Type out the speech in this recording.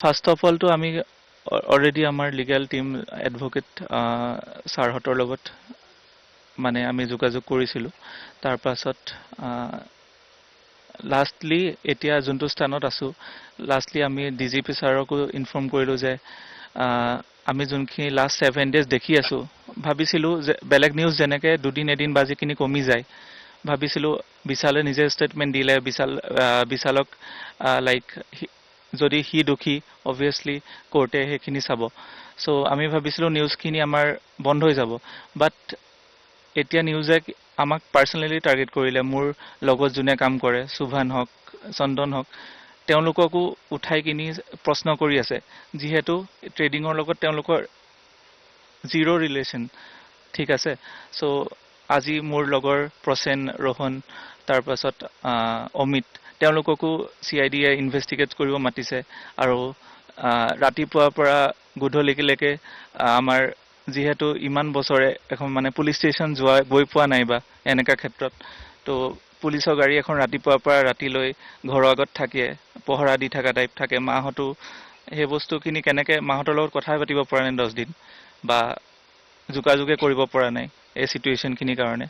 First of Alto আমি already আমাৰ legal team advocate ছাৰহঁতৰ লগত মানে আমি যোগাযোগ কৰিছিলোঁ। তাৰ পাছত লাষ্টলি এতিয়া যোনটো স্থানত আছোঁ, লাষ্টলি আমি DGP ছাৰকো ইনফৰ্ম কৰিলোঁ যে আমি যোনখিনি লাষ্ট 7 days দেখি আছোঁ, ভাবিছিলোঁ যে বেলেগ নিউজ যেনেকৈ দুদিন এদিন বাজিখিনি কমি যায়, ভাবিছিলোঁ বিশালে নিজে ষ্টেটমেণ্ট দিলে, বিশালক লাইক যদি সি দোষী অবভিয়াছলি কোৰ্টে সেইখিনি চাব। চ' আমি ভাবিছিলোঁ নিউজখিনি আমাৰ বন্ধ হৈ যাব। বাট এতিয়া নিউজে আমাক পাৰ্চনেলি টাৰ্গেট কৰিলে। মোৰ লগত যোনে কাম কৰে, সুভান হওক, চন্দন হওক, তেওঁলোককো উঠাই কিনি প্ৰশ্ন কৰি আছে, যিহেতু ট্ৰেডিঙৰ লগত তেওঁলোকৰ জিৰ' ৰিলেশ্যন। ঠিক আছে। চ' আজি মোৰ লগৰ প্ৰসেন, ৰোহন, তাৰপাছত অমিত, তেওঁলোককো CID য়ে ইনভেষ্টিগেট কৰিব মাতিছে। আৰু ৰাতিপুৱাৰ পৰা গধূলিলৈকে আমাৰ যিহেতু ইমান বছৰে এখন মানে পুলিচ ষ্টেচন গৈ পোৱা নাই বা এনেকুৱা ক্ষেত্ৰত, তো পুলিচৰ গাড়ী এখন ৰাতিপুৱাৰ পৰা ৰাতিলৈ ঘৰৰ আগত থাকে, পহৰা দি থকা টাইপ থাকে। মাহঁতো সেই বস্তুখিনি কেনেকৈ মাহঁতৰ লগত কথাই পাতিব পৰা নাই 10 দিন, বা যোগাযোগে কৰিব পৰা নাই এই চিটুৱেশ্যনখিনিৰ কাৰণে।